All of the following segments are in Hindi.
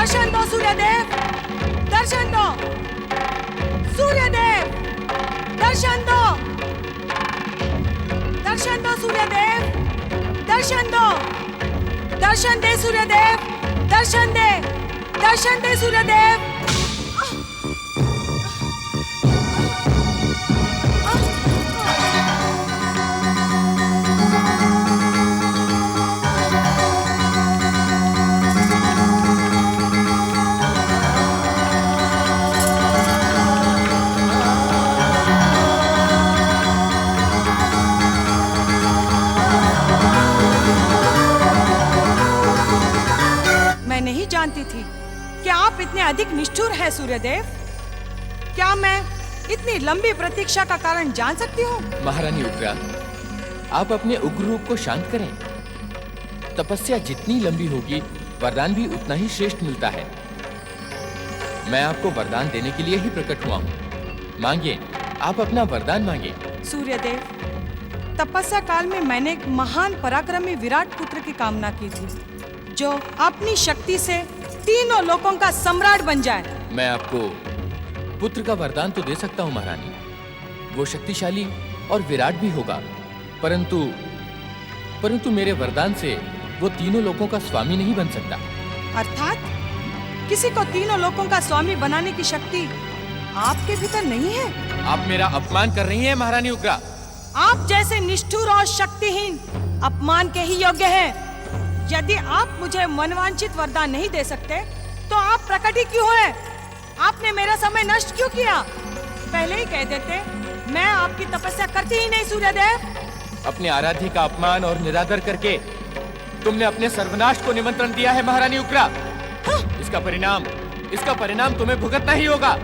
दर्शन दो सूर्यदेव, दर्शन दो सूर्यदेव, दर्शन दो, दर्शन दो सूर्यदेव, दर्शन दो, दर्शन दे सूर्यदेव, दर्शन दे, दर्शन दे सूर्यदेव। नहीं जानती थी कि आप इतने अधिक निष्ठुर हैं सूर्यदेव। क्या मैं इतनी लंबी प्रतीक्षा का कारण जान सकती हूँ? महारानी उग्रा, आप अपने उग्र रूप को शांत करें। तपस्या जितनी लंबी होगी, वरदान भी उतना ही श्रेष्ठ मिलता है। मैं आपको वरदान देने के लिए ही प्रकट हुआ हूँ। मांगिए, आप अपना वरदान मांगिए। सूर्यदेव, तपस्या काल में मैंने एक महान पराक्रमी विराट पुत्र की कामना की थी, जो अपनी शक्ति से तीनों लोकों का सम्राट बन जाए। मैं आपको पुत्र का वरदान तो दे सकता हूँ महारानी। वो शक्तिशाली और विराट भी होगा, परंतु मेरे वरदान से वो तीनों लोकों का स्वामी नहीं बन सकता। अर्थात किसी को तीनों लोकों का स्वामी बनाने की शक्ति आपके भीतर नहीं है? आप मेरा अपमान कर रही हैं महारानी उग्रा। आप जैसे निष्ठुर और शक्तिहीन अपमान के ही योग्य हैं। यदि आप मुझे मनवांछित वरदान नहीं दे सकते, तो आप प्रकट ही क्यों हैं? आपने मेरा समय नष्ट क्यों किया? पहले ही कह देते, मैं आपकी तपस्या करती ही नहीं सूर्यदेव। अपने आराध्य का अपमान और निरादर करके तुमने अपने सर्वनाश को निमंत्रण दिया है महारानी उग्रा। हाँ? इसका परिणाम तुम्हें भुगतना ही होगा।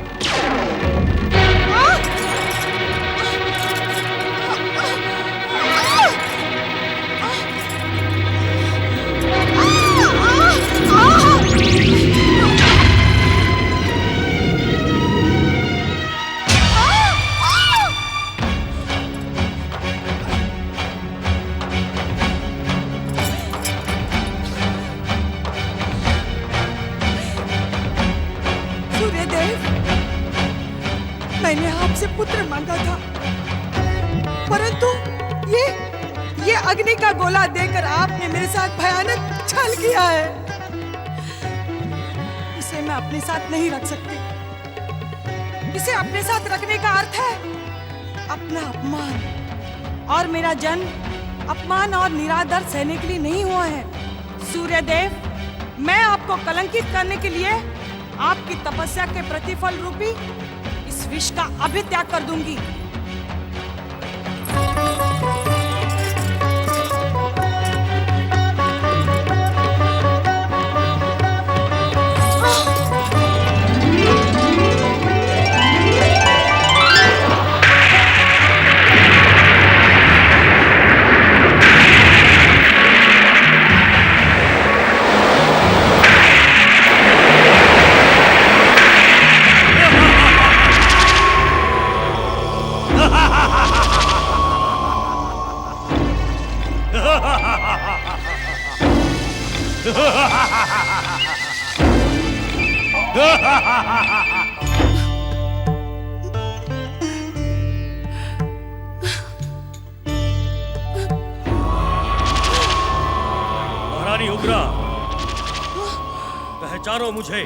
मैंने आपसे पुत्र मांगा था, परंतु ये अग्नि का गोला देकर आपने मेरे साथ भयानक छल किया है। इसे मैं अपने साथ नहीं रख सकती। इसे अपने साथ रखने का अर्थ है अपना अपमान, और मेरा जन्म अपमान और निरादर सहने के लिए नहीं हुआ है। सूर्यदेव, मैं आपको कलंकित करने के लिए आपकी तपस्या के प्रतिफल रूपी इस विष का अभी त्याग कर दूंगी। महारानी उग्रा, पहचानो मुझे।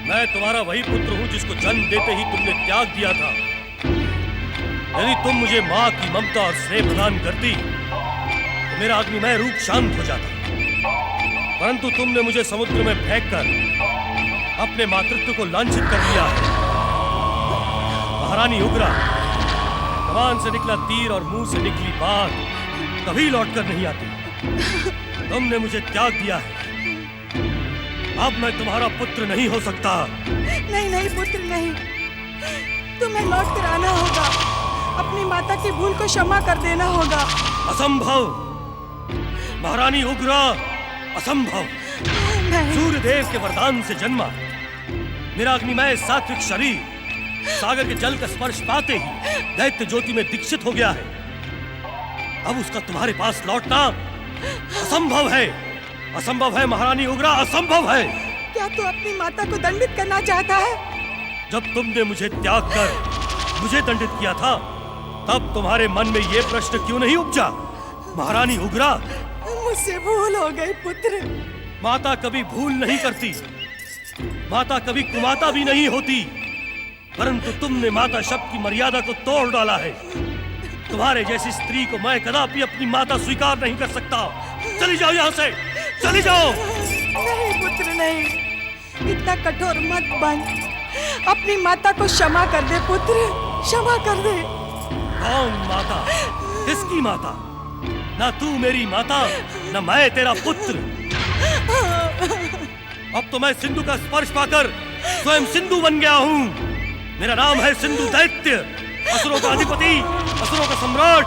मैं तुम्हारा वही पुत्र हूं जिसको जन्म देते ही तुमने त्याग दिया था। यदि तुम मुझे मां की ममता और स्नेह प्रदान करती, तो मेरा अग्निमय रूप शांत हो जाता, परंतु तुमने मुझे समुद्र में फेंककर अपने मातृत्व को लांछित कर दिया है। महारानी उग्रा, कमान से निकला तीर और मुंह से निकली बात कभी लौटकर नहीं आती। तुमने मुझे त्याग दिया है, अब मैं तुम्हारा पुत्र नहीं हो सकता। नहीं नहीं पुत्र नहीं, तुम्हें लौट कर आना होगा। अपनी माता की भूल को क्षमा कर देना होगा। असंभव महारानी उग्रा, असंभव। सूर्यदेव के वरदान से जन्मा मेरा अग्निमय सात्विक शरीर सागर के जल का स्पर्श पाते ही दैत्य ज्योति में दीक्षित हो गया है। अब उसका तुम्हारे पास लौटना असंभव है। असंभव है महारानी उग्रा, असंभव है। क्या तू अपनी माता को दंडित करना चाहता है? जब तुमने मुझे त्याग कर मुझे दंडित किया था, तब तुम्हारे मन में ये प्रश्न क्यों नहीं उपजा? महारानी उग्रा, मुझसे भूल हो गई पुत्र। माता कभी भूल नहीं करती, माता कभी कुमाता भी नहीं होती, परंतु तुमने माता शब्द की मर्यादा को तोड़ डाला है। तुम्हारे जैसी स्त्री को मैं कदापि अपनी माता स्वीकार नहीं कर सकता। चली जाओ यहाँ से, चली जाओ। नहीं पुत्र नहीं, इतना कठोर मत बन। अपनी माता को क्षमा कर दे पुत्र, क्षमा कर दे। कौन माता? किसकी माता? ना तू मेरी माता, ना मैं तेरा पुत्र। अब तो मैं सिंधु का स्पर्श पाकर स्वयं सिंधु बन गया हूँ। मेरा नाम है सिंधु दैत्य, असुरों का अधिपति, असुरों का सम्राट,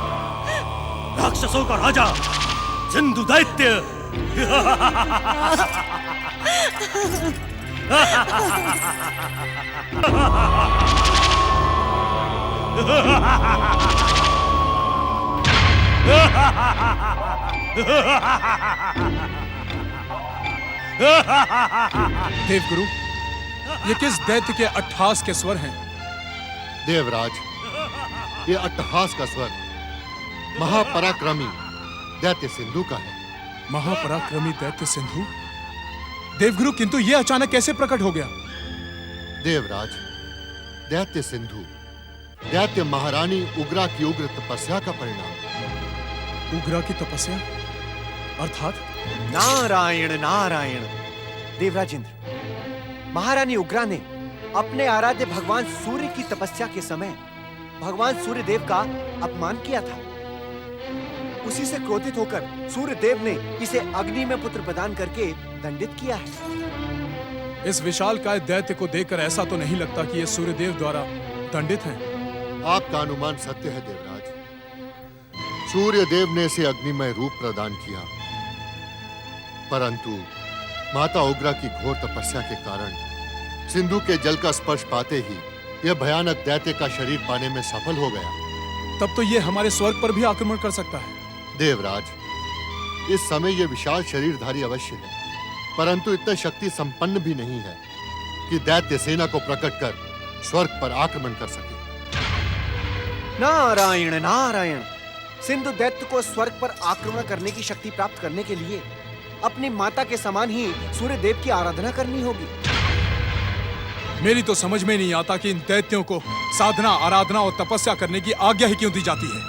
राक्षसों का राजा, सिंधु दैत्य। देवगुरु, ये किस दैत्य के अट्टहास के स्वर हैं? देवराज, ये अट्टहास का स्वर महापराक्रमी दैत्य सिंधु का है। महापराक्रमी दैत्य सिंधु? देवगुरु, किंतु ये अचानक कैसे प्रकट हो गया? देवराज, दैत्य सिंधु दैत्य महारानी उग्रा की उग्र तपस्या का परिणाम। उग्रा की तपस्या अर्थात? नारायण नारायण। देवराज इंद्र, महारानी उग्रा ने अपने आराध्य भगवान सूर्य की तपस्या के समय भगवान सूर्य देव का अपमान किया था। उसी से क्रोधित होकर सूर्य देव ने इसे अग्नि में पुत्र प्रदान करके दंडित किया है। इस विशालकाय दैत्य को देखकर ऐसा तो नहीं लगता कि ये सूर्यदेव द्वारा दंडित हैं। आपका अनुमान सत्य है देवराज। सूर्य देव ने इसे अग्निमय रूप प्रदान किया, परंतु माता उग्रा की घोर तपस्या के कारण सिंधु के जल का स्पर्श पाते ही यह भयानक दैत्य का शरीर पाने में सफल हो गया। तब तो ये हमारे स्वर्ग पर भी आक्रमण कर सकता है। देवराज, इस समय यह विशाल शरीरधारी अवश्य है, परंतु इतना शक्ति संपन्न भी नहीं है कि दैत्य सेना को प्रकट कर स्वर्ग पर आक्रमण कर सके। नारायण नारायण। सिंधु दैत्य को स्वर्ग पर आक्रमण करने की शक्ति प्राप्त करने के लिए अपनी माता के समान ही सूर्य देव की आराधना करनी होगी। मेरी तो समझ में नहीं आता कि इन दैत्यों को साधना, आराधना और तपस्या करने की आज्ञा ही क्यों दी जाती है।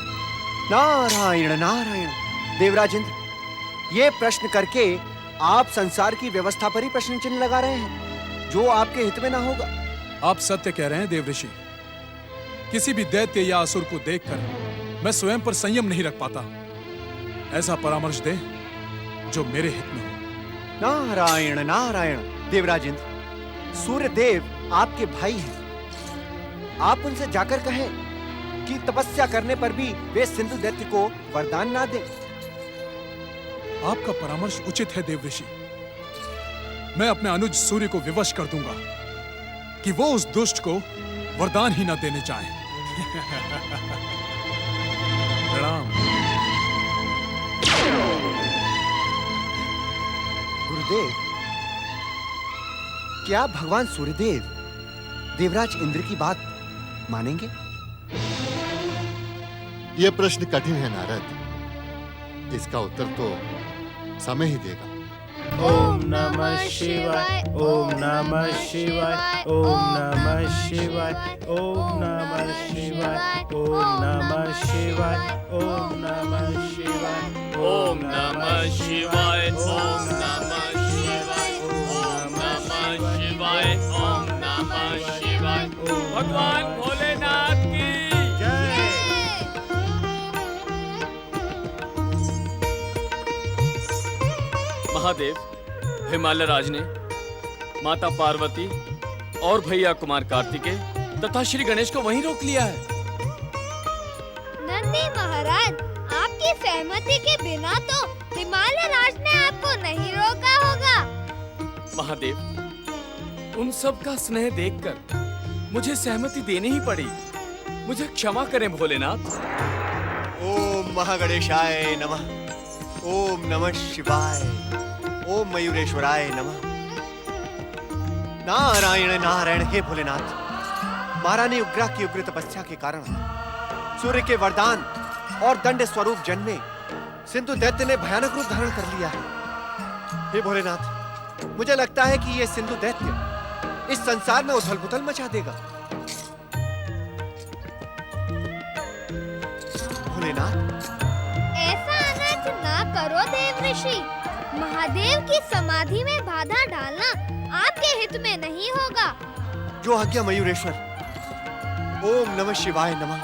नारायण नारायण। देवराज इंद्र, ये प्रश्न करके आप संसार की व्यवस्था पर ही प्रश्न चिन्ह लगा रहे हैं, जो आपके हित में ना होगा। आप सत्य कह रहे हैं देव ऋषि। किसी भी दैत्य या असुर को देखकर मैं स्वयं पर संयम नहीं रख पाता। ऐसा परामर्श दे जो मेरे हित में हो। नारायण नारायण। देवराज इंद्र, सूर्य देव आपके भाई हैं। आप उनसे जाकर कहें कि तपस्या करने पर भी वे सिंधु दैत्य को वरदान ना दें। आपका परामर्श उचित है देव ऋषि। मैं अपने अनुज सूर्य को विवश कर दूंगा कि वो उस दुष्ट को वरदान ही न देने चाहे। प्रणाम। गुरुदेव, क्या भगवान सूर्यदेव देवराज इंद्र की बात मानेंगे? यह प्रश्न कठिन है नारद, इसका उत्तर तो समय ही देगा। ओम नमः शिवाय, ओम नमः शिवाय, ओम नमः शिवाय, ओम नमः शिवाय, ओम नमः शिवाय, ओम नमः शिवाय, ओम नमः शिवाय, ओम नमः शिवाय, ओम नमः शिवाय, ओम नमः शिवाय। भगवान भोलेनाथ की जय। महादेव, हिमालय राज ने माता पार्वती और भैया कुमार कार्तिकेय तथा श्री गणेश को वहीं रोक लिया है। नंदी महाराज, आपकी सहमति के बिना तो हिमालय राज ने आपको नहीं रोका होगा। महादेव, उन सब का स्नेह देखकर मुझे सहमति देनी ही पड़ी। मुझे क्षमा करें भोलेनाथ। ओम महागणेशाय नमः। ओम नमः शिवाय। ओम मयूरेश्वराय नमः। नारायण नारायण। हे भोलेनाथ, महारानी उग्रा की उग्र तपस्या के कारण सूर्य के वरदान और दंड स्वरूप जन्मे सिंधु दैत्य ने भयानक रूप धारण कर लिया है। हे भोलेनाथ, मुझे लगता है कि यह सिंधु दैत्य इस संसार में उथल पुथल मचा देगा। भोलेनाथ, ऐसा अनर्थ ना करो देव ऋषि। महादेव की समाधि में बाधा डालना आपके हित में नहीं होगा। जो आज्ञा मयूरेश्वर। ओम नमः शिवाय नमः।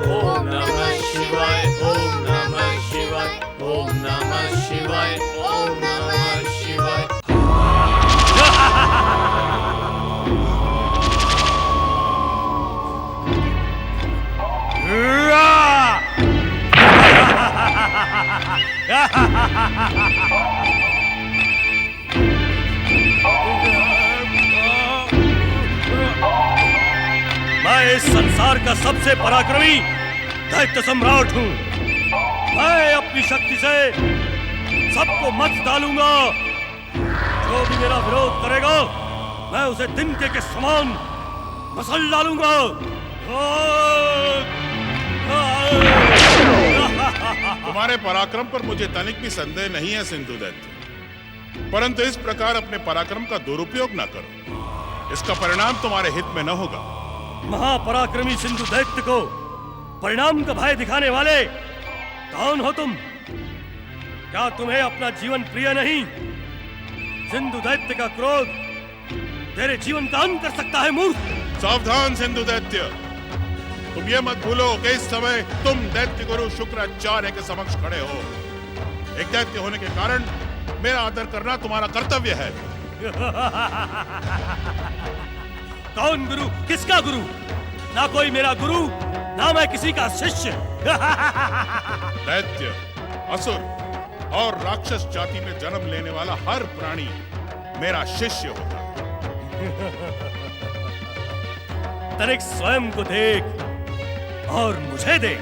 ओम नमः शिवाय। ओम नमः शिवाय। ओम नमः शिवाय। ओम नमः शिवाय। मैं इस संसार का सबसे पराक्रमी दैत्य सम्राट हूँ। मैं अपनी शक्ति से सबको मत डालूंगा। जो भी मेरा विरोध करेगा, मैं उसे तिनके के समान मसल डालूंगा। तुम्हारे पराक्रम पर मुझे तनिक भी संदेह नहीं है सिंधु दैत्य, परंतु इस प्रकार अपने पराक्रम का दुरुपयोग न करो। इसका परिणाम तुम्हारे हित में न होगा। महापराक्रमी सिंधु दैत्य को परिणाम का भय दिखाने वाले कौन हो तुम? क्या तुम्हें अपना जीवन प्रिय नहीं? सिंधु दैत्य का क्रोध तेरे जीवन का अंत कर सकता है मूर्ख। सावधान सिंधु दैत्य, तुम ये मत भूलो कि इस समय तुम दैत्य गुरु शुक्राचार्य के समक्ष खड़े हो। एक दैत्य होने के कारण मेरा आदर करना तुम्हारा कर्तव्य है। कौन गुरु? किसका गुरु? ना कोई मेरा गुरु, ना मैं किसी का शिष्य। दैत्य, असुर और राक्षस जाति में जन्म लेने वाला हर प्राणी मेरा शिष्य होता है। तनिक स्वयं को देख और मुझे देख।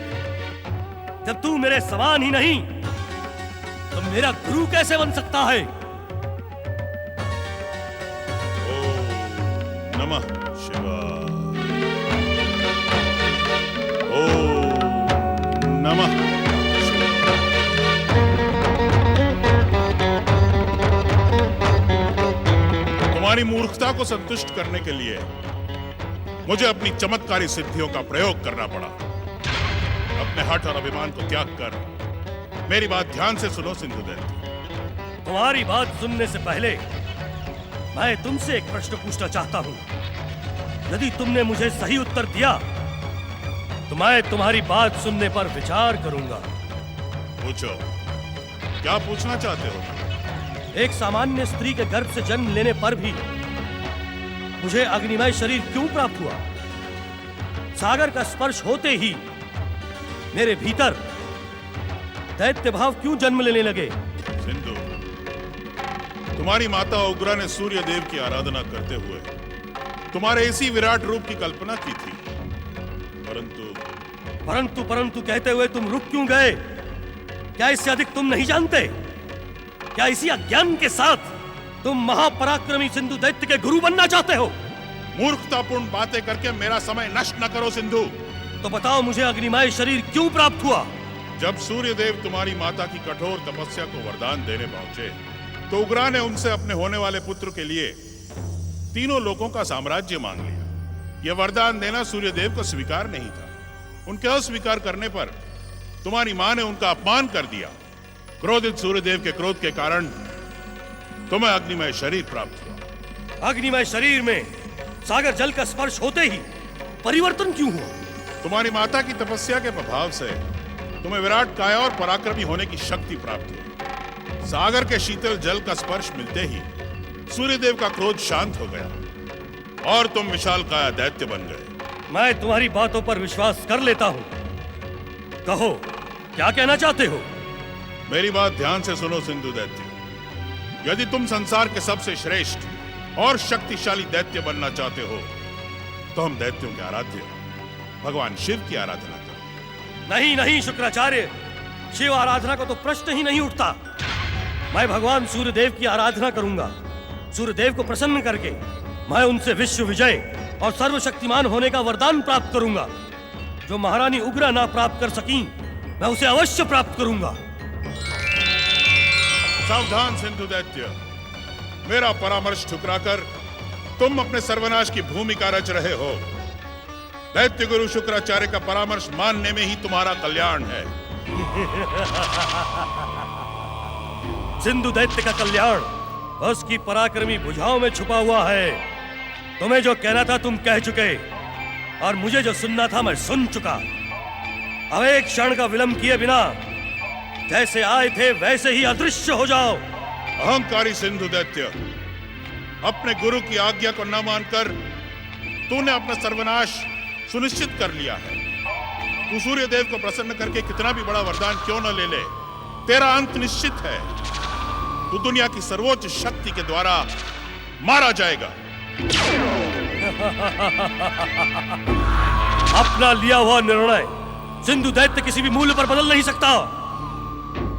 जब तू मेरे समान ही नहीं, तो मेरा गुरु कैसे बन सकता है? ओम नमः शिवाय। ओम नमः शिवाय। तुम्हारी मूर्खता को संतुष्ट करने के लिए मुझे अपनी चमत्कारी सिद्धियों का प्रयोग करना पड़ा। अपने हठ और अभिमान को त्याग कर मेरी बात ध्यान से सुनो सिंधु दैत्य। तुम्हारी बात सुनने से पहले मैं तुमसे एक प्रश्न पूछना चाहता हूं। यदि तुमने मुझे सही उत्तर दिया, तो मैं तुम्हारी बात सुनने पर विचार करूंगा। पूछो, क्या पूछना चाहते हो? एक सामान्य स्त्री के गर्भ से जन्म लेने पर भी मुझे अग्निमय शरीर क्यों प्राप्त हुआ? सागर का स्पर्श होते ही मेरे भीतर दैत्य भाव क्यों जन्म लेने लगे? सिंधु, तुम्हारी माता उग्रा ने सूर्य देव की आराधना करते हुए तुम्हारे इसी विराट रूप की कल्पना की थी, परंतु कहते हुए तुम रुक क्यों गए? क्या इससे अधिक तुम नहीं जानते? क्या इसी अज्ञान के साथ तुम महापराक्रमी सिंधु दैत्य के गुरु बनना चाहते हो? मूर्खतापूर्ण बातें करके मेरा समय नष्ट न करो सिंधु। तो बताओ, मुझे अग्निमय शरीर क्यों प्राप्त हुआ? जब सूर्य देव तुम्हारी माता की कठोर तपस्या को वरदान देने पहुंचे, तो उग्रा ने उनसे अपने होने वाले पुत्र के लिए तीनों लोकों का साम्राज्य मांग लिया। यह वरदान देना सूर्य देव को स्वीकार नहीं था। उनके अस्वीकार करने पर तुम्हारी मां ने उनका अपमान कर दिया। क्रोधित सूर्यदेव के क्रोध के कारण तुम्हें अग्निमय शरीर प्राप्त हुआ। अग्निमय शरीर में सागर जल का स्पर्श होते ही परिवर्तन क्यों हुआ? तुम्हारी माता की तपस्या के प्रभाव से तुम्हें विराट काया और पराक्रमी होने की शक्ति प्राप्त हुई। सागर के शीतल जल का स्पर्श मिलते ही सूर्यदेव का क्रोध शांत हो गया और तुम विशाल काया दैत्य बन गए। मैं तुम्हारी बातों पर विश्वास कर लेता हूं। कहो, क्या कहना चाहते हो? मेरी बात ध्यान से सुनो सिंधु दैत्य। यदि तुम संसार के सबसे श्रेष्ठ और शक्तिशाली दैत्य बनना चाहते हो, तो हम दैत्यों के आराध्य भगवान शिव की आराधना करें। नहीं नहीं शुक्राचार्य, शिव आराधना का तो प्रश्न ही नहीं उठता। मैं भगवान सूर्यदेव की आराधना करूंगा। सूर्यदेव को प्रसन्न करके मैं उनसे विश्व विजय और सर्वशक्तिमान होने का वरदान प्राप्त करूंगा। जो महारानी उग्रा ना प्राप्त कर सकी, मैं उसे अवश्य प्राप्त करूंगा। सावधान सिंधु दैत्य, मेरा परामर्श ठुकराकर तुम अपने सर्वनाश की भूमिका रच रहे हो। दैत्य गुरु शुक्राचार्य का परामर्श मानने में ही तुम्हारा कल्याण है। सिंधु दैत्य का कल्याण उसकी पराक्रमी भुजाओं में छुपा हुआ है। तुम्हें जो कहना था तुम कह चुके, और मुझे जो सुनना था मैं सुन चुका। अब एक क्षण का विलंब किए बिना जैसे आए थे वैसे ही अदृश्य हो जाओ। अहंकारी सिंधु दैत्य, अपने गुरु की आज्ञा को न मानकर तूने अपना सर्वनाश सुनिश्चित कर लिया है। तू सूर्यदेव को प्रसन्न करके कितना भी बड़ा वरदान क्यों न ले ले, तेरा अंत निश्चित है। तू दुनिया की सर्वोच्च शक्ति के द्वारा मारा जाएगा। अपना लिया हुआ निर्णय सिंधु दैत्य किसी भी मूल्य पर बदल नहीं सकता,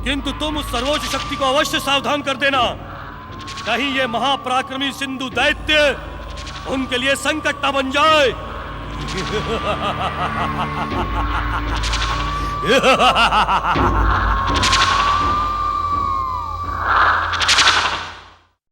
किंतु तुम उस सर्वोच्च शक्ति को अवश्य सावधान कर देना। कहीं ये महापराक्रमी सिंधु दैत्य उनके लिए संकट न बन जाए।